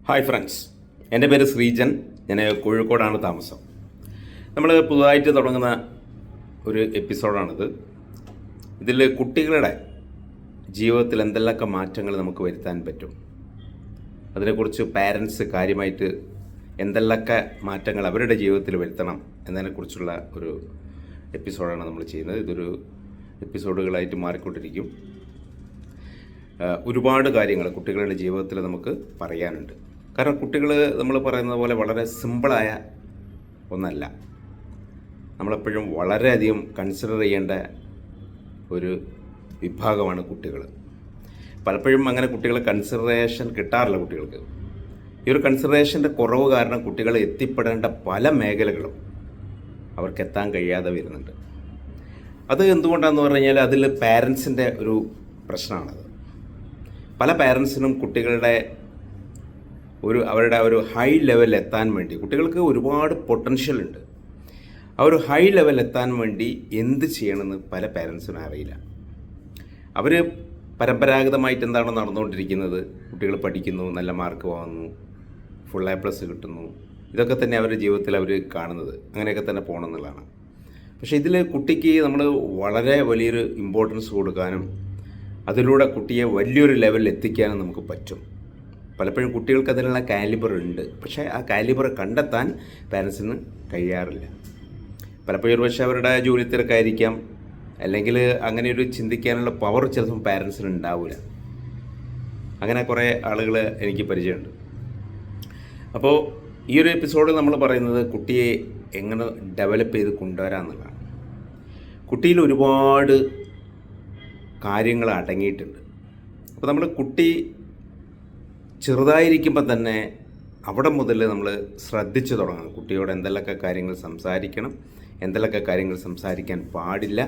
Hi friends, എൻ്റെ പേര് ശ്രീജൻ. ഞാൻ കോഴിക്കോടാണ് താമസം. നമ്മൾ പുതുതായിട്ട് തുടങ്ങുന്ന ഒരു എപ്പിസോഡാണിത്. ഇതിൽ കുട്ടികളുടെ ജീവിതത്തിൽ എന്തെല്ലാമൊക്കെ മാറ്റങ്ങൾ നമുക്ക് വരുത്താൻ പറ്റും, അതിനെക്കുറിച്ച് പാരൻസ് കാര്യമായിട്ട് എന്തെല്ലാമൊക്കെ മാറ്റങ്ങൾ അവരുടെ ജീവിതത്തിൽ വരുത്തണം എന്നതിനെക്കുറിച്ചുള്ള ഒരു എപ്പിസോഡാണ് നമ്മൾ ചെയ്യുന്നത്. ഇതൊരു എപ്പിസോഡുകളായിട്ട് മാറിക്കൊണ്ടിരിക്കും. ഒരുപാട് കാര്യങ്ങൾ കുട്ടികളുടെ ജീവിതത്തിൽ നമുക്ക് പറയാനുണ്ട്. കാരണം കുട്ടികൾ നമ്മൾ പറയുന്നത് പോലെ വളരെ സിമ്പിളായ ഒന്നല്ല. നമ്മളെപ്പോഴും വളരെയധികം കൺസിഡർ ചെയ്യേണ്ട ഒരു വിഭാഗമാണ് കുട്ടികൾ. പലപ്പോഴും അങ്ങനെ കുട്ടികളെ കൺസിഡറേഷൻ കിട്ടാറില്ല. കുട്ടികൾക്ക് ഈ ഒരു കൺസിഡറേഷൻ്റെ കുറവ് കാരണം കുട്ടികൾ എത്തിപ്പെടേണ്ട പല മേഖലകളും അവർക്ക് എത്താൻ കഴിയാതെ വരുന്നുണ്ട്. അത് എന്തുകൊണ്ടാണെന്ന് പറഞ്ഞു കഴിഞ്ഞാൽ അതിൽ പാരൻസിൻ്റെ ഒരു പ്രശ്നമാണത്. പല പാരൻസിനും കുട്ടികളുടെ അവരുടെ ഒരു ഹൈ ലെവൽ എത്താൻ വേണ്ടി, കുട്ടികൾക്ക് ഒരുപാട് പൊട്ടൻഷ്യൽ ഉണ്ട്, ആ ഒരു ഹൈ ലെവൽ എത്താൻ വേണ്ടി എന്ത് ചെയ്യണമെന്ന് പല പാരൻസിനും അറിയില്ല. അവർ പരമ്പരാഗതമായിട്ട് എന്താണ് നടന്നുകൊണ്ടിരിക്കുന്നത്? കുട്ടികൾ പഠിക്കുന്നു, നല്ല മാർക്ക് വാങ്ങുന്നു, ഫുൾ A+ കിട്ടുന്നു, ഇതൊക്കെ തന്നെ അവരുടെ ജീവിതത്തിൽ അവർ കാണുന്നത്. അങ്ങനെയൊക്കെ തന്നെ പോകണം എന്നുള്ളതാണ്. പക്ഷേ ഇതിൽ കുട്ടിക്ക് നമ്മൾ വളരെ വലിയൊരു ഇമ്പോർട്ടൻസ് കൊടുക്കാനും അതിലൂടെ കുട്ടിയെ വലിയൊരു ലെവലിൽ എത്തിക്കാനും നമുക്ക് പറ്റും. പലപ്പോഴും കുട്ടികൾക്ക് അതിനുള്ള കാലിബർ ഉണ്ട്, പക്ഷേ ആ കാലിബർ കണ്ടെത്താൻ പാരൻസിന് കഴിയാറില്ല. പലപ്പോഴും പക്ഷേ അവരുടെ ജോലി തിരക്കായിരിക്കാം, അല്ലെങ്കിൽ അങ്ങനെ ഒരു ചിന്തിക്കാനുള്ള പവർ ചിലപ്പം പാരൻസിന് ഉണ്ടാവില്ല. അങ്ങനെ കുറേ ആളുകൾ എനിക്ക് പരിചയമുണ്ട്. അപ്പോൾ ഈ ഒരു എപ്പിസോഡിൽ നമ്മൾ പറയുന്നത് കുട്ടിയെ എങ്ങനെ ഡെവലപ്പ് ചെയ്ത് കൊണ്ടുവരാമെന്നുള്ളതാണ്. കുട്ടിയിൽ ഒരുപാട് കാര്യങ്ങൾ അടങ്ങിയിട്ടുണ്ട്. അപ്പോൾ നമ്മൾ കുട്ടി ചെറുതായിരിക്കുമ്പോൾ തന്നെ അവിടെ മുതൽ നമ്മൾ ശ്രദ്ധിച്ചു തുടങ്ങണം. കുട്ടിയോട് എന്തെല്ലാമൊക്കെ കാര്യങ്ങൾ സംസാരിക്കണം, എന്തെല്ലാമൊക്കെ കാര്യങ്ങൾ സംസാരിക്കാൻ പാടില്ല,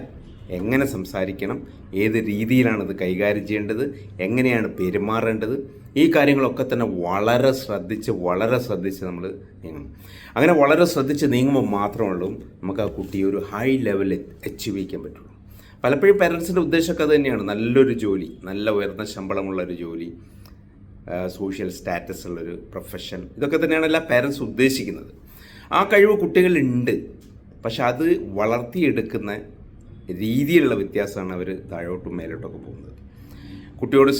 എങ്ങനെ സംസാരിക്കണം, ഏത് രീതിയിലാണിത് കൈകാര്യം ചെയ്യേണ്ടത്, എങ്ങനെയാണ് പെരുമാറേണ്ടത്, ഈ കാര്യങ്ങളൊക്കെ തന്നെ വളരെ ശ്രദ്ധിച്ച് നമ്മൾ നീങ്ങണം. അങ്ങനെ വളരെ ശ്രദ്ധിച്ച് നീങ്ങുമ്പോൾ മാത്രമുള്ളൂ നമുക്ക് ആ കുട്ടിയെ ഒരു ഹൈ ലെവലിൽ അച്ചീവ് ചെയ്യാൻ പറ്റുള്ളൂ. പലപ്പോഴും പാരൻസിൻ്റെ ഉദ്ദേശമൊക്കെ അത് തന്നെയാണ്. നല്ലൊരു ജോലി, നല്ല ഉയർന്ന ശമ്പളമുള്ളൊരു ജോലി, സോഷ്യൽ സ്റ്റാറ്റസ് ഉള്ളൊരു പ്രൊഫഷൻ, ഇതൊക്കെ തന്നെയാണ് എല്ലാ പാരൻസ് ഉദ്ദേശിക്കുന്നത്. ആ കഴിവ് കുട്ടികളുണ്ട്, പക്ഷെ അത് വളർത്തിയെടുക്കുന്ന രീതിയിലുള്ള വ്യത്യാസമാണ് അവർ താഴോട്ടും മേലോട്ടൊക്കെ പോകുന്നത്. കുട്ടിയോട്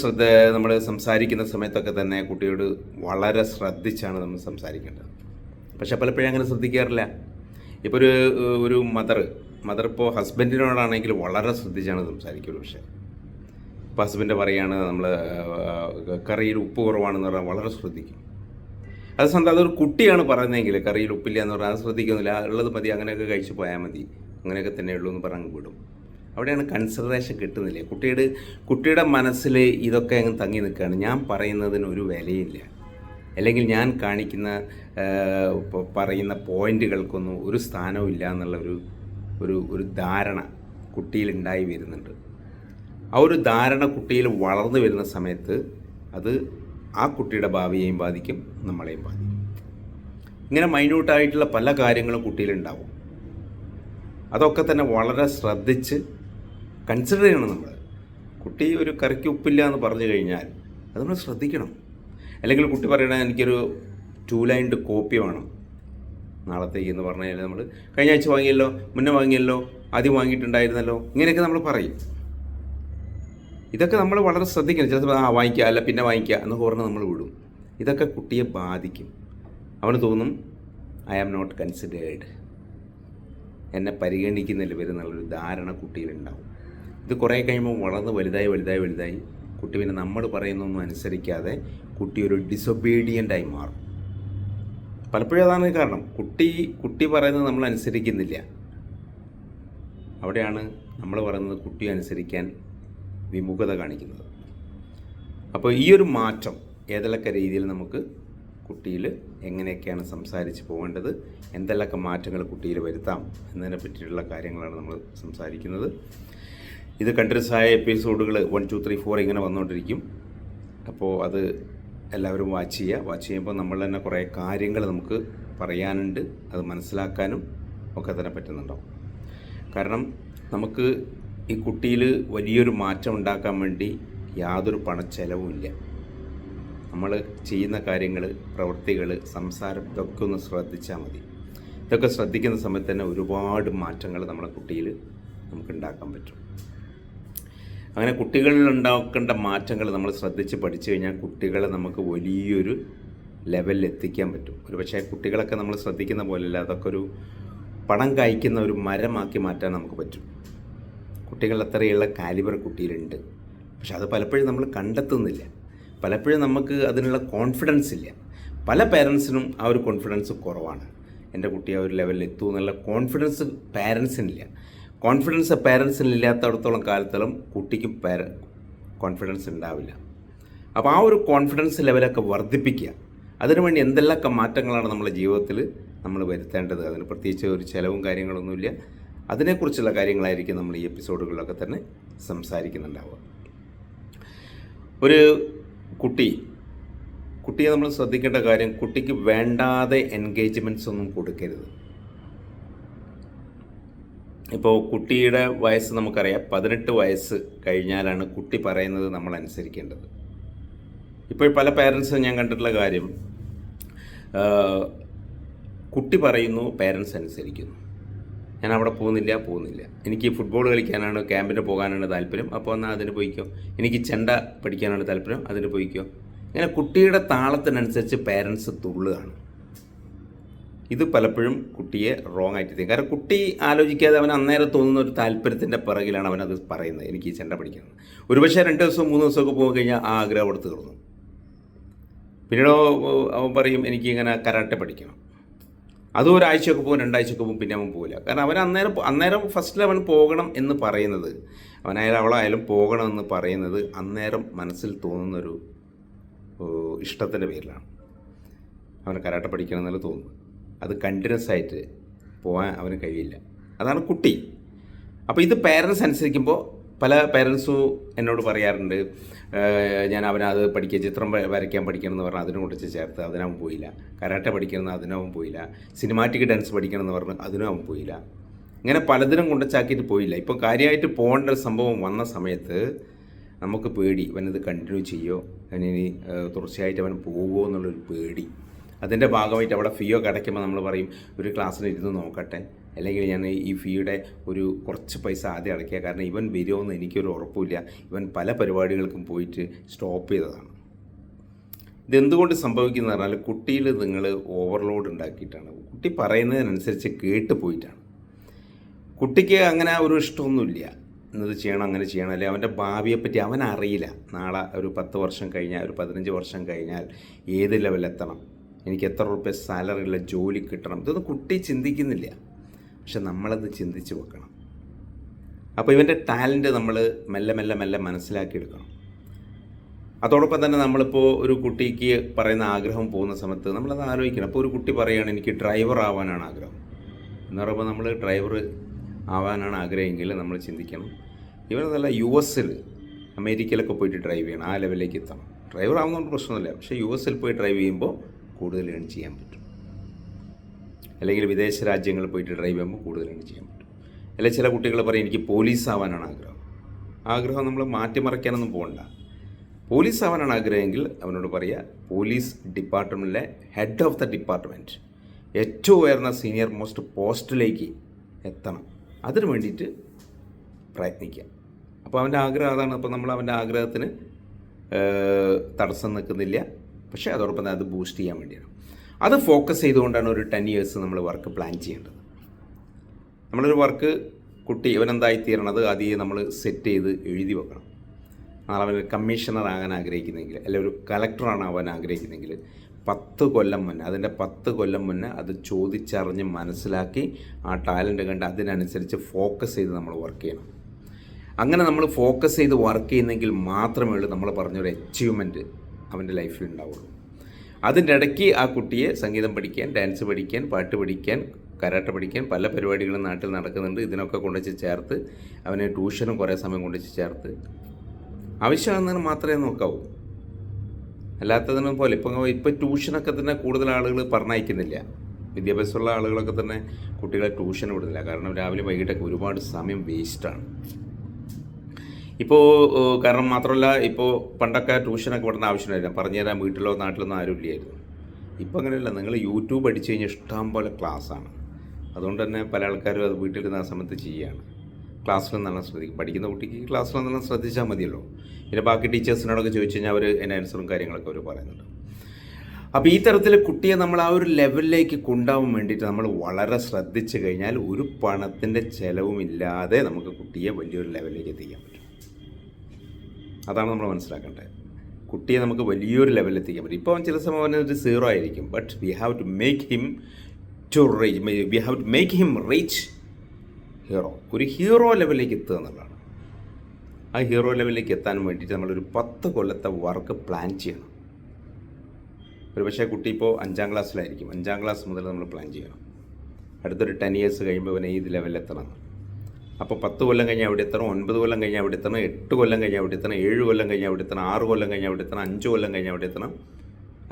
നമ്മൾ സംസാരിക്കുന്ന സമയത്തൊക്കെ തന്നെ കുട്ടിയോട് വളരെ ശ്രദ്ധിച്ചാണ് നമ്മൾ സംസാരിക്കേണ്ടത്. പക്ഷെ പലപ്പോഴും അങ്ങനെ ശ്രദ്ധിക്കാറില്ല. ഇപ്പോൾ ഒരു മദർ ഇപ്പോൾ ഹസ്ബൻഡിനോടാണെങ്കിൽ വളരെ ശ്രദ്ധിച്ചാണ് സംസാരിക്കുള്ളൂ. പക്ഷേ ഇപ്പോൾ ഹസ്ബൻഡ് പറയുകയാണ് നമ്മൾ കറിയിൽ ഉപ്പ് കുറവാണെന്ന് പറഞ്ഞാൽ വളരെ ശ്രദ്ധിക്കും. അതൊരു കുട്ടിയാണ് പറയുന്നതെങ്കിൽ കറിയിൽ ഉപ്പില്ല എന്ന് പറഞ്ഞാൽ അത് ശ്രദ്ധിക്കുന്നില്ല, ഉള്ളത് മതി, അങ്ങനെയൊക്കെ കഴിച്ച് പോയാൽ മതി, അങ്ങനെയൊക്കെ തന്നെ ഉള്ളൂ എന്ന് പറഞ്ഞ് വിടും. അവിടെയാണ് കൺസിഡറേഷൻ കിട്ടുന്നില്ല. കുട്ടിയുടെ മനസ്സിൽ ഇതൊക്കെ അങ്ങ് തങ്ങി നിൽക്കുകയാണ്. ഞാൻ പറയുന്നതിന് ഒരു വിലയില്ല, അല്ലെങ്കിൽ ഞാൻ പറയുന്ന പോയിന്റുകൾക്കൊന്നും ഒരു സ്ഥാനവും ഇല്ല എന്നുള്ള ഒരു ധാരണ കുട്ടിയിലുണ്ടായി വരുന്നുണ്ട്. ആ ഒരു ധാരണ കുട്ടിയിൽ വളർന്നു വരുന്ന സമയത്ത് അത് ആ കുട്ടിയുടെ ഭാവിയെയും ബാധിക്കും, നമ്മളെയും ബാധിക്കും. ഇങ്ങനെ മൈന്യൂട്ടായിട്ടുള്ള പല കാര്യങ്ങളും കുട്ടിയിലുണ്ടാവും. അതൊക്കെ തന്നെ വളരെ ശ്രദ്ധിച്ച് കൺസിഡർ ചെയ്യണം നമ്മൾ. കുട്ടി ഒരു കറിക്ക് ഉപ്പില്ല എന്ന് പറഞ്ഞു കഴിഞ്ഞാൽ അത് നമ്മൾ ശ്രദ്ധിക്കണം. അല്ലെങ്കിൽ കുട്ടി പറയണത് എനിക്കൊരു 2 ലൈൻഡ് കോപ്പി വേണം നാളത്തേക്ക് എന്ന് പറഞ്ഞു കഴിഞ്ഞാൽ നമ്മൾ കഴിഞ്ഞ ആഴ്ച വാങ്ങിയല്ലോ, മുന്നേ വാങ്ങിയല്ലോ, ആദ്യം വാങ്ങിയിട്ടുണ്ടായിരുന്നല്ലോ, ഇങ്ങനെയൊക്കെ നമ്മൾ പറയും. ഇതൊക്കെ നമ്മൾ വളരെ ശ്രദ്ധിക്കണം. ചില സമയത്ത് വാങ്ങിക്കുക, അല്ല പിന്നെ വാങ്ങിക്കുക എന്ന് പറഞ്ഞ് നമ്മൾ വിടും. ഇതൊക്കെ കുട്ടിയെ ബാധിക്കും. അവന് തോന്നും ഐ ആം നോട്ട് കൺസിഡേർഡ്, എന്നെ പരിഗണിക്കുന്നില്ല വരുന്നുള്ളൊരു ധാരണ കുട്ടിയിലുണ്ടാവും. ഇത് കുറേ കഴിയുമ്പോൾ വളർന്ന് വലുതായി കുട്ടി പിന്നെ നമ്മൾ പറയുന്നൊന്നും അനുസരിക്കാതെ കുട്ടി ഒരു ഡിസൊബീഡിയൻ്റായി മാറും. പലപ്പോഴും അതാണ് കാരണം. കുട്ടി പറയുന്നത് നമ്മൾ അനുസരിക്കുന്നില്ല. അവിടെയാണ് നമ്മൾ പറയുന്നത് കുട്ടി അനുസരിക്കാൻ വിമുഖത കാണിക്കുന്നത്. അപ്പോൾ ഈ ഒരു മാറ്റം ഏതെല്ലാമൊക്കെ രീതിയിൽ നമുക്ക് കുട്ടിയിൽ എങ്ങനെയൊക്കെയാണ് സംസാരിച്ച് പോകേണ്ടത്, എന്തെല്ലാമൊക്കെ മാറ്റങ്ങൾ കുട്ടിയിൽ വരുത്താം എന്നതിനെ പറ്റിയിട്ടുള്ള കാര്യങ്ങളാണ് നമ്മൾ സംസാരിക്കുന്നത്. ഇത് കണ്ടിന്യൂസ് ആയ എപ്പിസോഡുകൾ 1, 2, 3, 4 ഇങ്ങനെ വന്നുകൊണ്ടിരിക്കും. അപ്പോൾ അത് എല്ലാവരും വാച്ച് ചെയ്യുമ്പോൾ നമ്മൾ തന്നെ കുറേ കാര്യങ്ങൾ നമുക്ക് പറയാനുണ്ട്, അത് മനസ്സിലാക്കാനും ഒക്കെ തന്നെ പറ്റുന്നുണ്ടാവും. കാരണം നമുക്ക് ഈ കുട്ടിയിൽ വലിയൊരു മാറ്റം ഉണ്ടാക്കാൻ വേണ്ടി യാതൊരു പണച്ചെലവുമില്ല. നമ്മൾ ചെയ്യുന്ന കാര്യങ്ങൾ, പ്രവൃത്തികൾ, സംസാരം ഇതൊക്കെ ഒന്ന് ശ്രദ്ധിച്ചാൽ മതി. ഇതൊക്കെ ശ്രദ്ധിക്കുന്ന സമയത്ത് തന്നെ ഒരുപാട് മാറ്റങ്ങൾ നമ്മുടെ കുട്ടിയിൽ നമുക്ക് ഉണ്ടാക്കാൻ പറ്റും. അങ്ങനെ കുട്ടികളിൽ ഉണ്ടാക്കേണ്ട മാറ്റങ്ങൾ നമ്മൾ ശ്രദ്ധിച്ച് പഠിച്ചു കഴിഞ്ഞാൽ കുട്ടികളെ നമുക്ക് വലിയൊരു ലെവലിൽ എത്തിക്കാൻ പറ്റും. ഒരു പക്ഷേ കുട്ടികളൊക്കെ നമ്മൾ ശ്രദ്ധിക്കുന്ന പോലെയല്ല, അതൊക്കെ ഒരു പണം കായ്ക്കുന്ന ഒരു മരമാക്കി മാറ്റാൻ നമുക്ക് പറ്റും. കുട്ടികൾ അത്രയുള്ള കാലിബർ കുട്ടിയിലുണ്ട്. പക്ഷെ അത് പലപ്പോഴും നമ്മൾ കണ്ടെത്തുന്നില്ല. പലപ്പോഴും നമുക്ക് അതിനുള്ള കോൺഫിഡൻസ് ഇല്ല. പല പേരൻസിനും ആ ഒരു കോൺഫിഡൻസ് കുറവാണ്. എൻ്റെ കുട്ടി ആ ഒരു ലെവലിൽ എത്തും എന്നുള്ള കോൺഫിഡൻസ് പാരൻസിനില്ല. കോൺഫിഡൻസ് പാരൻസിനില്ലാത്തടത്തോളം കാലത്തോളം കുട്ടിക്ക് കോൺഫിഡൻസ് ഉണ്ടാവില്ല. അപ്പോൾ ആ ഒരു കോൺഫിഡൻസ് ലെവലൊക്കെ വർദ്ധിപ്പിക്കുക. അതിനുവേണ്ടി എന്തെല്ലാം മാറ്റങ്ങളാണ് നമ്മുടെ ജീവിതത്തിൽ നമ്മൾ വരുത്തേണ്ടത്. അതിന് പ്രത്യേകിച്ച് ഒരു ചിലവും കാര്യങ്ങളൊന്നുമില്ല. അതിനെക്കുറിച്ചുള്ള കാര്യങ്ങളായിരിക്കും നമ്മൾ ഈ എപ്പിസോഡുകളിലൊക്കെ തന്നെ സംസാരിക്കുന്നുണ്ടാവുക. ഒരു കുട്ടിയെ നമ്മൾ ശ്രദ്ധിക്കേണ്ട കാര്യം, കുട്ടിക്ക് വേണ്ടാതെ എൻഗേജ്മെൻറ്റ്സ് ഒന്നും കൊടുക്കരുത്. ഇപ്പോൾ കുട്ടിയുടെ വയസ്സ് നമുക്കറിയാം, 18 വയസ്സ് കഴിഞ്ഞാലാണ് കുട്ടി പറയുന്നത് നമ്മൾ അനുസരിക്കേണ്ടത്. ഇപ്പോൾ പല പേരൻസും ഞാൻ കണ്ടിട്ടുള്ള കാര്യം, കുട്ടി പറയുന്നു, പേരൻസ് അനുസരിക്കുന്നു. ഞാൻ അവിടെ പോകുന്നില്ല, എനിക്ക് ഫുട്ബോൾ കളിക്കാനാണ്, ക്യാമ്പിന് പോകാനാണ് താല്പര്യം, അപ്പോൾ എന്നാൽ അതിന് പോയിക്കോ. എനിക്ക് ചെണ്ട പഠിക്കാനാണ് താല്പര്യം, അതിന് പോയിക്കോ. ഇങ്ങനെ കുട്ടിയുടെ താളത്തിനനുസരിച്ച് പേരൻസ് തുള്ളുകയാണ്. ഇത് പലപ്പോഴും കുട്ടിയെ റോങ് ആയിട്ട് തീരും. കാരണം കുട്ടി ആലോചിക്കാതെ അവൻ അന്നേരം തോന്നുന്ന ഒരു താല്പര്യത്തിൻ്റെ പിറകിലാണ് അവനത് പറയുന്നത്, എനിക്ക് ഈ ചെണ്ട പഠിക്കണം. ഒരുപക്ഷെ 2 ദിവസവും 3 ദിവസമൊക്കെ പോയി കഴിഞ്ഞാൽ ആ ആഗ്രഹം അവിടെ തീർന്നു. പിന്നീട് അവൻ പറയും, എനിക്ക് ഇങ്ങനെ കരാട്ടെ പഠിക്കണം. അതും ഒരാഴ്ചയൊക്കെ പോകും, 2 ആഴ്ചയൊക്കെ പോകും, പിന്നെ അവൻ പോകില്ല. കാരണം അവൻ അന്നേരം ഫസ്റ്റിൽ അവൻ പോകണം എന്ന് പറയുന്നത്, അവനായാലും അവളായാലും പോകണമെന്ന് പറയുന്നത് അന്നേരം മനസ്സിൽ തോന്നുന്നൊരു ഇഷ്ടത്തിൻ്റെ പേരിലാണ്. അവന് കരാട്ടെ പഠിക്കണം എന്നല്ല തോന്നുന്നു. അത് കണ്ടിന്യൂസ് ആയിട്ട് പോകാൻ അവന് കഴിയില്ല. അതാണ് കുട്ടി. അപ്പോൾ ഇത് പേരൻസ് അനുസരിക്കുമ്പോൾ പല പേരൻസും എന്നോട് പറയാറുണ്ട്, ഞാൻ അവനത് പഠിക്കുക, ചിത്രം വരയ്ക്കാൻ പഠിക്കണം എന്ന് പറഞ്ഞാൽ അതിനും കൊണ്ടിച്ച് ചേർത്ത് അതിനവൻ പോയില്ല. കരാട്ടെ പഠിക്കണമെന്ന് അതിനവൻ പോയില്ല. സിനിമാറ്റിക് ഡാൻസ് പഠിക്കണം എന്ന് പറഞ്ഞ് അതിനും അവൻ പോയില്ല. ഇങ്ങനെ പലതിനും കൊണ്ടുവച്ചാക്കിയിട്ട് പോയില്ല. ഇപ്പോൾ കാര്യമായിട്ട് പോകേണ്ട ഒരു സംഭവം വന്ന സമയത്ത് നമുക്ക് പേടി, അവനത് കണ്ടിന്യൂ ചെയ്യുമോ, അവനിനി തുടർച്ചയായിട്ട് അവൻ പോകുമോ എന്നുള്ളൊരു പേടി. അതിൻ്റെ ഭാഗമായിട്ട് അവിടെ ഫീ ഒക്കെ അടയ്ക്കുമ്പോൾ നമ്മൾ പറയും, ഒരു ക്ലാസ്സിന് ഇരുന്ന് നോക്കട്ടെ, അല്ലെങ്കിൽ ഞാൻ ഈ ഫീയുടെ ഒരു കുറച്ച് പൈസ ആദ്യം അടയ്ക്കുക, കാരണം ഇവൻ വരുമോയെന്ന് എനിക്കൊരു ഉറപ്പില്ല. ഇവൻ പല പരിപാടികൾക്കും പോയിട്ട് സ്റ്റോപ്പ് ചെയ്തതാണ്. ഇതെന്തുകൊണ്ട് സംഭവിക്കുന്നത് പറഞ്ഞാൽ, കുട്ടിയിൽ നിങ്ങൾ ഓവർലോഡ് ഉണ്ടാക്കിയിട്ടാണ്. കുട്ടി പറയുന്നതിനനുസരിച്ച് കേട്ട് പോയിട്ടാണ്. കുട്ടിക്ക് അങ്ങനെ ഒരു ഇഷ്ടമൊന്നുമില്ല, ഇന്നത് ചെയ്യണം, അങ്ങനെ ചെയ്യണം, അല്ലെങ്കിൽ അവൻ്റെ ഭാവിയെപ്പറ്റി അവനറിയില്ല. നാളെ ഒരു 10 വർഷം കഴിഞ്ഞാൽ, ഒരു 15 വർഷം കഴിഞ്ഞാൽ ഏത് ലെവലെത്തണം, എനിക്ക് എത്ര രൂപ സാലറിയുള്ള ജോലി കിട്ടണം, ഇതൊന്നും കുട്ടി ചിന്തിക്കുന്നില്ല. പക്ഷെ നമ്മളത് ചിന്തിച്ച് വെക്കണം. അപ്പോൾ ഇവൻ്റെ ടാലൻറ്റ് നമ്മൾ മെല്ലെ മെല്ലെ മെല്ലെ മനസ്സിലാക്കിയെടുക്കണം. അതോടൊപ്പം തന്നെ നമ്മളിപ്പോൾ ഒരു കുട്ടിക്ക് പറയുന്ന ആഗ്രഹം പോകുന്ന സമയത്ത് നമ്മളത് ആലോചിക്കണം. അപ്പോൾ ഒരു കുട്ടി പറയുകയാണ്, എനിക്ക് ഡ്രൈവർ ആവാനാണ് ആഗ്രഹം എന്ന് പറയുമ്പോൾ നമ്മൾ ഡ്രൈവർ ആവാനാണ് ആഗ്രഹമെങ്കിൽ നമ്മൾ ചിന്തിക്കണം, ഇവർ നല്ല US അമേരിക്കയിലൊക്കെ പോയിട്ട് ഡ്രൈവ് ചെയ്യണം, ആ ലെവലിലേക്ക് എത്തണം. ഡ്രൈവർ ആവുന്നതുകൊണ്ട് പ്രശ്നമില്ല, പക്ഷേ US പോയി ഡ്രൈവ് ചെയ്യുമ്പോൾ കൂടുതൽ ഏൺ ചെയ്യാൻ പറ്റും. അല്ലെങ്കിൽ വിദേശ രാജ്യങ്ങളിൽ പോയിട്ട് ഡ്രൈവ് ചെയ്യുമ്പോൾ കൂടുതൽ ഏൺ ചെയ്യാൻ പറ്റും. അല്ലെങ്കിൽ ചില കുട്ടികൾ പറയും, എനിക്ക് പോലീസ് ആവാനാണ് ആഗ്രഹം. ആഗ്രഹം നമ്മൾ മാറ്റിമറിക്കാനൊന്നും പോകണ്ട. പോലീസ് ആവാനാണ് ആഗ്രഹമെങ്കിൽ അവനോട് പറയുക, പോലീസ് ഡിപ്പാർട്ട്മെൻറ്റിലെ ഹെഡ് ഓഫ് ദ ഡിപ്പാർട്ട്മെൻറ്റ്, ഏറ്റവും ഉയർന്ന സീനിയർ മോസ്റ്റ് പോസ്റ്റിലേക്ക് എത്തണം. അതിന് വേണ്ടിയിട്ട് പ്രയത്നിക്കുക. അപ്പോൾ അവൻ്റെ ആഗ്രഹം അതാണ്. അപ്പോൾ നമ്മൾ അവൻ്റെ ആഗ്രഹത്തിന് തടസ്സം നിൽക്കുന്നില്ല, പക്ഷേ അതോടൊപ്പം തന്നെ അത് ബൂസ്റ്റ് ചെയ്യാൻ വേണ്ടിയാണ്. അത് ഫോക്കസ് ചെയ്തുകൊണ്ടാണ് ഒരു 10 years നമ്മൾ വർക്ക് പ്ലാൻ ചെയ്യേണ്ടത്. നമ്മളൊരു വർക്ക്, കുട്ടി ഇവനെന്തായിത്തീരണത് ആദ്യം നമ്മൾ സെറ്റ് ചെയ്ത് എഴുതി വെക്കണം. നാളെ അവൻ കമ്മീഷണർ ആകാൻ ആഗ്രഹിക്കുന്നെങ്കിൽ, അല്ലെങ്കിൽ ഒരു കളക്ടറാണ് ആവാൻ ആഗ്രഹിക്കുന്നെങ്കിൽ 10 കൊല്ലം മുന്നേ, അതിൻ്റെ 10 കൊല്ലം മുന്നേ അത് ചോദിച്ചറിഞ്ഞ് മനസ്സിലാക്കി ആ ടാലൻറ്റ് കണ്ട് അതിനനുസരിച്ച് ഫോക്കസ് ചെയ്ത് നമ്മൾ വർക്ക് ചെയ്യണം. അങ്ങനെ നമ്മൾ ഫോക്കസ് ചെയ്ത് വർക്ക് ചെയ്യുന്നെങ്കിൽ മാത്രമേ ഉള്ളൂ നമ്മൾ പറഞ്ഞൊരു അച്ചീവ്മെൻറ്റ് അവൻ്റെ ലൈഫിൽ ഉണ്ടാവുള്ളൂ. അതിൻ്റെ ഇടയ്ക്ക് ആ കുട്ടിയെ സംഗീതം പഠിക്കാൻ, ഡാൻസ് പഠിക്കാൻ, പാട്ട് പഠിക്കാൻ, കരാട്ടെ പഠിക്കാൻ പല പരിപാടികളും നാട്ടിൽ നടക്കുന്നുണ്ട്. ഇതിനൊക്കെ കൊണ്ടുവച്ച് ചേർത്ത് അവനെ ട്യൂഷനും കുറേ സമയം കൊണ്ടുവച്ച് ചേർത്ത് ആവശ്യമാകുന്നതിന് മാത്രമേ നോക്കാവൂ. അല്ലാത്തതിനും പോലെ ഇപ്പോൾ ട്യൂഷനൊക്കെ തന്നെ കൂടുതൽ ആളുകൾ പറഞ്ഞയക്കുന്നില്ല. വിദ്യാഭ്യാസമുള്ള ആളുകളൊക്കെ തന്നെ കുട്ടികളെ ട്യൂഷൻ വിടുന്നില്ല. കാരണം രാവിലെ വൈകിട്ടൊക്കെ ഒരുപാട് സമയം വേസ്റ്റാണ്. ഇപ്പോൾ കാരണം മാത്രമല്ല, ഇപ്പോൾ പണ്ടൊക്കെ ട്യൂഷനൊക്കെ വിടേണ്ട ആവശ്യമില്ലായിരുന്നു, പറഞ്ഞുതരാൻ വീട്ടിലോ നാട്ടിലൊന്നും ആരും ഇല്ലായിരുന്നു. ഇപ്പോൾ അങ്ങനെയല്ല, നിങ്ങൾ യൂട്യൂബ് അടിച്ചു കഴിഞ്ഞാൽ ഇഷ്ടം പോലെ ക്ലാസ്സാണ്. അതുകൊണ്ട് തന്നെ പല ആൾക്കാരും അത് വീട്ടിലിരുന്ന ആ സമയത്ത് ചെയ്യുകയാണ്. ക്ലാസ്സിൽ നല്ല ശ്രദ്ധിക്കും. പഠിക്കുന്ന കുട്ടിക്ക് ക്ലാസ്സിൽ നല്ല ശ്രദ്ധിച്ചാൽ മതിയല്ലോ. പിന്നെ ബാക്കി ടീച്ചേഴ്സിനോടൊക്കെ ചോദിച്ചു കഴിഞ്ഞാൽ അവർ അതിൻ്റെ ആൻസറും കാര്യങ്ങളൊക്കെ അവർ പറയുന്നുണ്ട്. അപ്പോൾ ഈ തരത്തിൽ കുട്ടിയെ നമ്മൾ ആ ഒരു ലെവലിലേക്ക് കൊണ്ടുപോകാൻ വേണ്ടിയിട്ട് നമ്മൾ വളരെ ശ്രദ്ധിച്ചു കഴിഞ്ഞാൽ ഒരു പണത്തിൻ്റെ ചിലവുമില്ലാതെ നമുക്ക് കുട്ടിയെ വലിയൊരു ലെവലിലേക്ക് എത്തിക്കാൻ പറ്റും. അതാണ് നമ്മൾ മനസ്സിലാക്കേണ്ടത്. കുട്ടിയെ നമുക്ക് വലിയൊരു ലെവലിൽ എത്തിക്കാൻ പറ്റും. ഇപ്പോൾ ചില സമയം ഒരു 0 ആയിരിക്കും, but we have to make him reach hero. ഒരു ഹീറോ ലെവലിലേക്ക് എത്തുക എന്നുള്ളതാണ്. ആ ഹീറോ ലെവലിലേക്ക് എത്താൻ വേണ്ടിയിട്ട് നമ്മളൊരു 10 കൊല്ലത്തെ വർക്ക് പ്ലാൻ ചെയ്യണം. ഒരു പക്ഷേ കുട്ടി ഇപ്പോൾ 5ാം ക്ലാസ്സിലായിരിക്കും. 5ാം ക്ലാസ് മുതൽ നമ്മൾ പ്ലാൻ ചെയ്യണം. അടുത്തൊരു 10 ഇയേഴ്സ് കഴിയുമ്പോൾ അവനെ ഈ ലെവലിലെത്തണം. അപ്പോൾ 10 കൊല്ലം കഴിഞ്ഞാൽ അവിടെ എത്തണം, 9 കൊല്ലം കഴിഞ്ഞാൽ അവിടെ എത്തണം, 8 കൊല്ലം കഴിഞ്ഞാൽ അവിടെ എത്തണം, 7 കൊല്ലം കഴിഞ്ഞാൽ അവിടെ എത്തണം, 6 കൊല്ലം കഴിഞ്ഞാൽ അവിടെ എത്തണം, 5 കൊല്ലം കഴിഞ്ഞാൽ അവിടെ എത്തണം.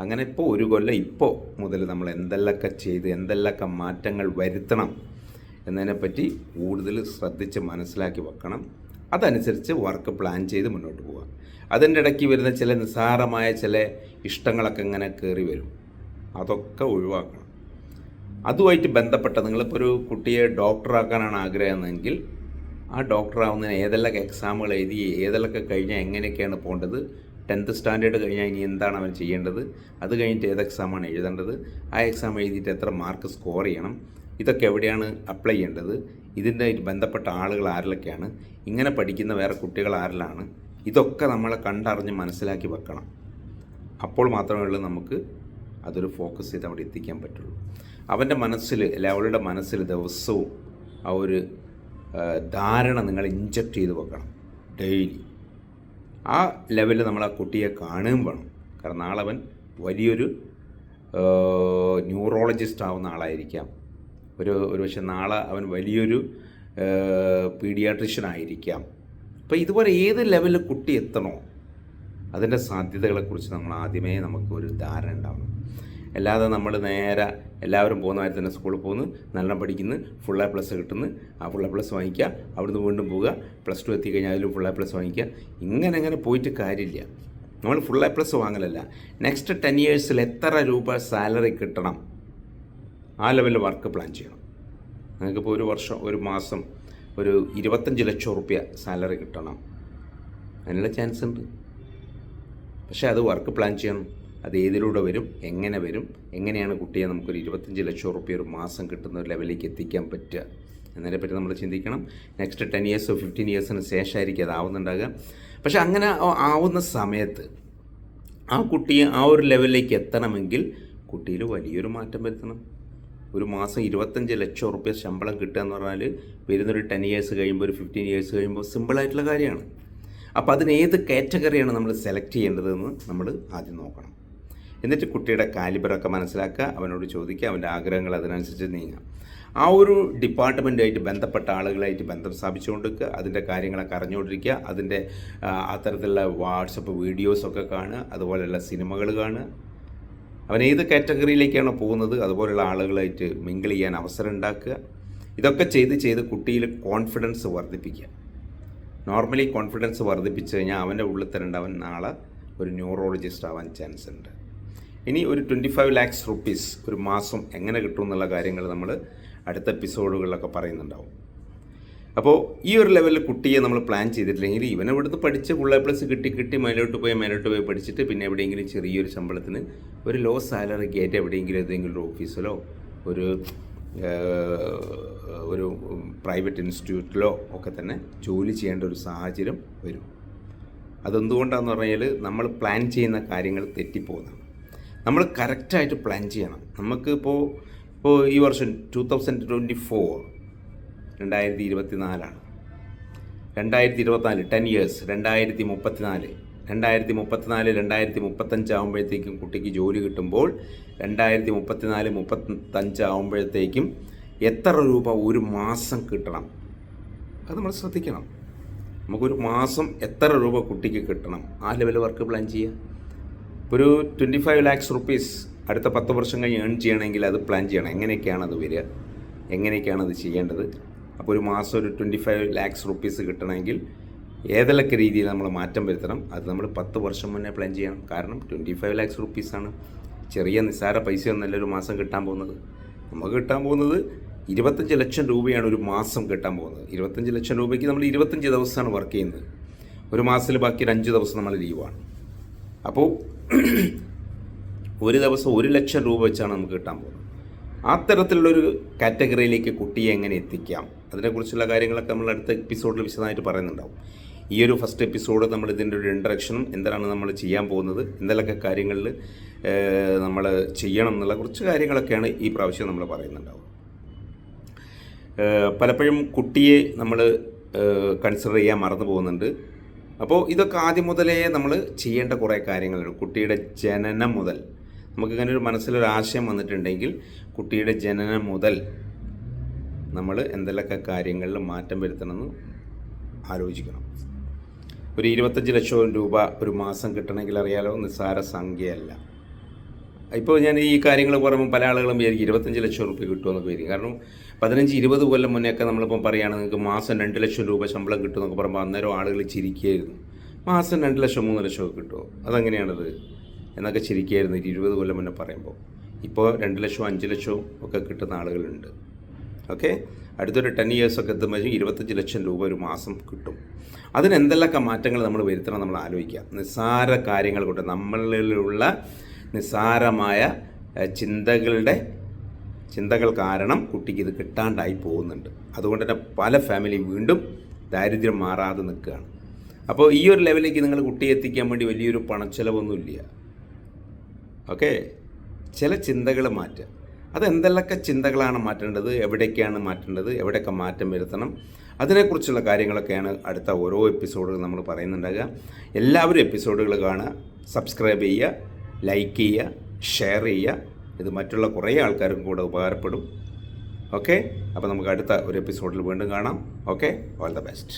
അങ്ങനെ ഇപ്പോൾ 1 കൊല്ലം ഇപ്പോൾ മുതൽ നമ്മൾ എന്തെല്ലൊക്കെ ചെയ്ത് എന്തെല്ലൊക്കെ മാറ്റങ്ങൾ വരുത്തണം എന്നതിനെപ്പറ്റി കൂടുതൽ ശ്രദ്ധിച്ച് മനസ്സിലാക്കി വെക്കണം. അതനുസരിച്ച് വർക്ക് പ്ലാൻ ചെയ്ത് മുന്നോട്ട് പോവുക. അതിൻ്റെ ഇടയ്ക്ക് വരുന്ന ചില നിസ്സാരമായ ചില ഇഷ്ടങ്ങളൊക്കെ ഇങ്ങനെ കയറി വരും. അതൊക്കെ ഒഴിവാക്കണം. അതുമായിട്ട് ബന്ധപ്പെട്ട നിങ്ങളിപ്പോൾ ഒരു കുട്ടിയെ ഡോക്ടറാക്കാനാണ് ആഗ്രഹമെങ്കിൽ ആ ഡോക്ടറാവുന്നതിന് ഏതെല്ലാം എക്സാമുകൾ എഴുതി ഏതെല്ലാം കഴിഞ്ഞാൽ എങ്ങനെയൊക്കെയാണ് പോകേണ്ടത്, 10th സ്റ്റാൻഡേർഡ് കഴിഞ്ഞാൽ ഇനി എന്താണ് അവൻ ചെയ്യേണ്ടത്, അത് കഴിഞ്ഞിട്ട് ഏത് എക്സാമാണ് എഴുതേണ്ടത്, ആ എക്സാം എഴുതിയിട്ട് എത്ര മാർക്ക് സ്കോർ ചെയ്യണം, ഇതൊക്കെ എവിടെയാണ് അപ്ലൈ ചെയ്യേണ്ടത്, ഇതിൻ്റെ ബന്ധപ്പെട്ട ആളുകൾ ആരിലൊക്കെയാണ്, ഇങ്ങനെ പഠിക്കുന്ന വേറെ കുട്ടികൾ ആരിലാണ്, ഇതൊക്കെ നമ്മളെ കണ്ടറിഞ്ഞ് മനസ്സിലാക്കി വെക്കണം. അപ്പോൾ മാത്രമേ ഉള്ളൂ നമുക്ക് അതൊരു ഫോക്കസ് ചെയ്ത് അവിടെ എത്തിക്കാൻ പറ്റുള്ളൂ. അവൻ്റെ മനസ്സിൽ അല്ലെ അവളുടെ മനസ്സിൽ ദിവസവും ആ ഒരു ധാരണ നിങ്ങൾ ഇൻജക്റ്റ് ചെയ്ത് വെക്കണം ഡെയിലി. ആ ലെവലിൽ നമ്മൾ ആ കുട്ടിയെ കാണുകയും വേണം. കാരണം നാളെ അവൻ വലിയൊരു ന്യൂറോളജിസ്റ്റ് ആവുന്ന ആളായിരിക്കാം. ഒരു പക്ഷേ നാളെ അവൻ വലിയൊരു പീഡിയാട്രിഷ്യൻ ആയിരിക്കാം. അപ്പോൾ ഇതുപോലെ ഏത് ലെവലിൽ കുട്ടി എത്തണോ അതിൻ്റെ സാധ്യതകളെക്കുറിച്ച് നമ്മൾ ആദ്യമേ നമുക്കൊരു ധാരണ ഉണ്ടാവണം. അല്ലാതെ നമ്മൾ നേരെ എല്ലാവരും പോകുന്ന മാതിരി തന്നെ സ്കൂളിൽ പോകുന്നു, നല്ലോണം പഠിക്കുന്നു, ഫുൾ A+ കിട്ടുന്നു, ആ ഫുൾ A+ വാങ്ങിക്കുക, അവിടുന്ന് വീണ്ടും പോവുക, +2 എത്തിക്കഴിഞ്ഞാൽ അതിലും ഫുൾ A+ വാങ്ങിക്കുക. ഇങ്ങനെ പോയിട്ട് കാര്യമില്ല. നമ്മൾ ഫുൾ A+ വാങ്ങലല്ല, നെക്സ്റ്റ് 10 ഇയേഴ്സിൽ എത്ര രൂപ സാലറി കിട്ടണം ആ ലെവലിൽ വർക്ക് പ്ലാൻ ചെയ്യണം. നിങ്ങൾക്കിപ്പോൾ ഒരു മാസം ഒരു 25 ലക്ഷം റുപ്യ സാലറി കിട്ടണം, അതിനുള്ള ചാൻസ് ഉണ്ട്. പക്ഷേ അത് വർക്ക് പ്ലാൻ ചെയ്യണം. അത് ഏതിലൂടെ വരും, എങ്ങനെ വരും, എങ്ങനെയാണ് കുട്ടിയെ നമുക്കൊരു 25 ലക്ഷം റുപ്യ ഒരു മാസം കിട്ടുന്ന ഒരു ലെവലിലേക്ക് എത്തിക്കാൻ പറ്റുക എന്നതിനെപ്പറ്റി നമ്മൾ ചിന്തിക്കണം. നെക്സ്റ്റ് 10 ഇയേഴ്സോ 15 ഇയേഴ്സിന് ശേഷമായിരിക്കും അതാവുന്നുണ്ടാകുക. പക്ഷേ അങ്ങനെ ആവുന്ന സമയത്ത് ആ കുട്ടിയെ ആ ഒരു ലെവലിലേക്ക് എത്തണമെങ്കിൽ കുട്ടിയിൽ വലിയൊരു മാറ്റം വരുത്തണം. ഒരു മാസം 25 ലക്ഷം റുപ്യ ശമ്പളം കിട്ടുക എന്ന് പറഞ്ഞാൽ വരുന്നൊരു 10 ഇയേഴ്സ് കഴിയുമ്പോൾ, ഒരു 15 ഇയേഴ്സ് കഴിയുമ്പോൾ സിമ്പിളായിട്ടുള്ള കാര്യമാണ്. അപ്പോൾ അതിന് ഏത് കാറ്റഗറിയാണ് നമ്മൾ സെലക്ട് ചെയ്യേണ്ടതെന്ന് നമ്മൾ ആദ്യം നോക്കണം. എന്നിട്ട് കുട്ടിയുടെ കാലിബറൊക്കെ മനസ്സിലാക്കുക, അവനോട് ചോദിക്കുക, അവൻ്റെ ആഗ്രഹങ്ങൾ അതിനനുസരിച്ച് നീങ്ങുക. ആ ഒരു ഡിപ്പാർട്ട്മെൻറ്റുമായിട്ട് ബന്ധപ്പെട്ട ആളുകളായിട്ട് ബന്ധം സ്ഥാപിച്ചുകൊണ്ടിരിക്കുക, അതിൻ്റെ കാര്യങ്ങളൊക്കെ അറിഞ്ഞുകൊണ്ടിരിക്കുക, അതിൻ്റെ അത്തരത്തിലുള്ള വാട്സപ്പ് വീഡിയോസൊക്കെ കാണുക, അതുപോലെയുള്ള സിനിമകൾ കാണുക. അവൻ ഏത് കാറ്റഗറിയിലേക്കാണോ പോകുന്നത് അതുപോലെയുള്ള ആളുകളായിട്ട് മിങ്കിൾ ചെയ്യാൻ അവസരം ഉണ്ടാക്കുക. ഇതൊക്കെ ചെയ്ത് കുട്ടിയിൽ കോൺഫിഡൻസ് വർദ്ധിപ്പിക്കുക. നോർമലി കോൺഫിഡൻസ് വർദ്ധിപ്പിച്ചു കഴിഞ്ഞാൽ അവൻ്റെ ഉള്ളിൽ തരേണ്ട അവൻ നാളെ ഒരു ന്യൂറോളജിസ്റ്റ് ആവാൻ ചാൻസ് ഉണ്ട്. ഇനി ഒരു 25 lakhs rupees ഒരു മാസം എങ്ങനെ കിട്ടും എന്നുള്ള കാര്യങ്ങൾ നമ്മൾ അടുത്ത എപ്പിസോഡുകളിലൊക്കെ പറയുന്നുണ്ടാവും. അപ്പോൾ ഈ ഒരു ലെവലിൽ കുട്ടിയെ നമ്മൾ പ്ലാൻ ചെയ്തിട്ടില്ലെങ്കിൽ ഇവനെ ഇവിടുന്ന് പഠിച്ച് ഫുൾ A+ കിട്ടി മേലോട്ട് പോയി പഠിച്ചിട്ട് പിന്നെ എവിടെയെങ്കിലും ചെറിയൊരു ശമ്പളത്തിന് ഒരു ലോ സാലറി കയറ്റി എവിടെയെങ്കിലും ഏതെങ്കിലും ഒരു ഓഫീസിലോ ഒരു പ്രൈവറ്റ് ഇൻസ്റ്റിറ്റ്യൂട്ടിലോ ഒക്കെ തന്നെ ജോലി ചെയ്യേണ്ട ഒരു സാഹചര്യം വരും. അതെന്തുകൊണ്ടാണെന്ന് പറഞ്ഞാൽ നമ്മൾ പ്ലാൻ ചെയ്യുന്ന കാര്യങ്ങൾ തെറ്റിപ്പോകുന്നതാണ്. നമ്മൾ കറക്റ്റായിട്ട് പ്ലാൻ ചെയ്യണം. നമുക്കിപ്പോൾ ഈ വർഷം 2024 2024 2024 10 ഇയേഴ്സ് 2034 2035 ആകുമ്പോഴത്തേക്കും കുട്ടിക്ക് ജോലി കിട്ടുമ്പോൾ 2034-35 ആകുമ്പോഴത്തേക്കും എത്ര രൂപ ഒരു മാസം കിട്ടണം അത് നമ്മൾ ശ്രദ്ധിക്കണം. നമുക്കൊരു മാസം എത്ര രൂപ കുട്ടിക്ക് കിട്ടണം ആ ലെവൽ വർക്ക് പ്ലാൻ ചെയ്യുക. ഒരു 25 lakhs rupees അടുത്ത 10 വർഷം കഴിഞ്ഞ് ഏൺ ചെയ്യണമെങ്കിൽ അത് പ്ലാൻ ചെയ്യണം. എങ്ങനെയൊക്കെയാണ് അത് വരിക, എങ്ങനെയൊക്കെയാണ് അത് ചെയ്യേണ്ടത്. അപ്പോൾ ഒരു മാസം ഒരു 25 lakhs rupees കിട്ടണമെങ്കിൽ ഏതൊക്കെ രീതിയിൽ നമ്മൾ മാറ്റം വരുത്തണം, അത് നമ്മൾ 10 വർഷം മുന്നേ പ്ലാൻ ചെയ്യണം. കാരണം 25 lakhs റുപ്പീസാണ്, ചെറിയ നിസ്സാര പൈസയൊന്നല്ല ഒരു മാസം കിട്ടാൻ പോകുന്നത്. നമുക്ക് കിട്ടാൻ പോകുന്നത് 25 ലക്ഷം രൂപയാണ് ഒരു മാസം കിട്ടാൻ പോകുന്നത്. 25 ലക്ഷം രൂപയ്ക്ക് നമ്മൾ 25 ദിവസമാണ് വർക്ക് ചെയ്യുന്നത്. ഒരു മാസത്തിൽ ബാക്കി ഒരു 5 ദിവസം നമ്മൾ ലീവാണ്. അപ്പോൾ ഒരു ദിവസം 1 ലക്ഷം രൂപ വെച്ചാണ് നമുക്ക് കിട്ടാൻ പോകുന്നത്. അത്തരത്തിലുള്ളൊരു കാറ്റഗറിയിലേക്ക് കുട്ടിയെ എങ്ങനെ എത്തിക്കാം, അതിനെക്കുറിച്ചുള്ള കാര്യങ്ങളൊക്കെ നമ്മൾ അടുത്ത എപ്പിസോഡിൽ വിശദമായിട്ട് പറയുന്നുണ്ടാവും. ഈ ഒരു ഫസ്റ്റ് എപ്പിസോഡ് നമ്മൾ ഇതിൻ്റെ ഒരു ഇൻട്രഡക്ഷനും എന്താണ് നമ്മൾ ചെയ്യാൻ പോകുന്നത്, എന്തെല്ലാം കാര്യങ്ങളിൽ നമ്മൾ ചെയ്യണം എന്നുള്ള കുറച്ച് കാര്യങ്ങളൊക്കെയാണ് ഈ പ്രാവശ്യം നമ്മൾ പറയുന്നുണ്ടാവും. പലപ്പോഴും കുട്ടിയെ നമ്മൾ കൺസിഡർ ചെയ്യാൻ മറന്നു പോകുന്നുണ്ട്. അപ്പോൾ ഇതൊക്കെ ആദ്യം മുതലേ നമ്മൾ ചെയ്യേണ്ട കുറേ കാര്യങ്ങളുണ്ട്. കുട്ടിയുടെ ജനനം മുതൽ നമുക്കിങ്ങനെ ഒരു മനസ്സിലൊരു ആശയം വന്നിട്ടുണ്ടെങ്കിൽ കുട്ടിയുടെ ജനനം മുതൽ നമ്മൾ എന്തെല്ലാം കാര്യങ്ങളിൽ മാറ്റം വരുത്തണമെന്ന് ആലോചിക്കണം. ഒരു 25 ലക്ഷം രൂപ ഒരു മാസം കിട്ടണമെങ്കിൽ അറിയാലോ, നിസ്സാര സംഖ്യയല്ല. ഇപ്പോൾ ഞാൻ ഈ കാര്യങ്ങൾ പറയുമ്പോൾ പല ആളുകളും വിചാരിക്കും 25 ലക്ഷം രൂപ കിട്ടുമെന്നൊക്കെ വരും. കാരണം 15-20 കൊല്ലം മുന്നെയൊക്കെ നമ്മളിപ്പം പറയുകയാണ് നിങ്ങൾക്ക് മാസം 2 ലക്ഷം രൂപ ശമ്പളം കിട്ടുമെന്നൊക്കെ പറയുമ്പോൾ അന്നേരം ആളുകൾ ചിരിക്കുകയായിരുന്നു. മാസം 2 ലക്ഷം 3 ലക്ഷമൊക്കെ കിട്ടുമോ, അതെങ്ങനെയാണത് എന്നൊക്കെ ചിരിക്കുകയായിരുന്നു 20 കൊല്ലം മുന്നേ പറയുമ്പോൾ. ഇപ്പോൾ 2 ലക്ഷവും 5 ലക്ഷവും ഒക്കെ കിട്ടുന്ന ആളുകളുണ്ട്. ഓക്കെ, അടുത്തൊരു 10 ഇയേഴ്സൊക്കെ എത്തുമ്പോഴേക്കും 25 ലക്ഷം രൂപ ഒരു മാസം കിട്ടും. അതിന് എന്തെല്ലാം മാറ്റങ്ങൾ നമ്മൾ വരുത്തണം നമ്മൾ ആലോചിക്കുക. നിസ്സാര കാര്യങ്ങൾ കൊണ്ട് നമ്മളിലുള്ള നിസ്സാരമായ ചിന്തകൾ കാരണം കുട്ടിക്ക് ഇത് കിട്ടാണ്ടായി പോകുന്നുണ്ട്. അതുകൊണ്ട് തന്നെ പല ഫാമിലി വീണ്ടും ദാരിദ്ര്യം മാറാതെ നിൽക്കുകയാണ്. അപ്പോൾ ഈ ഒരു ലെവലിലേക്ക് നിങ്ങൾ കുട്ടിയെ എത്തിക്കാൻ വേണ്ടി വലിയൊരു പണച്ചെലവൊന്നുമില്ല. ഓക്കെ, ചില ചിന്തകൾ മാറ്റുക. അതെന്തെല്ലാം ചിന്തകളാണ് മാറ്റേണ്ടത്, എവിടേക്കാണ് മാറ്റേണ്ടത്, എവിടെയൊക്കെ മാറ്റം വരുത്തണം, അതിനെക്കുറിച്ചുള്ള കാര്യങ്ങളൊക്കെയാണ് അടുത്ത ഓരോ എപ്പിസോഡുകൾ നമ്മൾ പറയുന്നുണ്ടാകുക. എല്ലാവരും എപ്പിസോഡുകൾ കാണുക, സബ്സ്ക്രൈബ് ചെയ്യുക, ലൈക്ക് ചെയ്യുക, ഷെയർ ചെയ്യുക. ഇത് മറ്റുള്ള കുറേ ആൾക്കാർക്കും കൂടെ ഉപകാരപ്പെടും. ഓക്കെ, അപ്പോൾ നമുക്ക് അടുത്ത ഒരു എപ്പിസോഡിൽ വീണ്ടും കാണാം. Okay, all the best.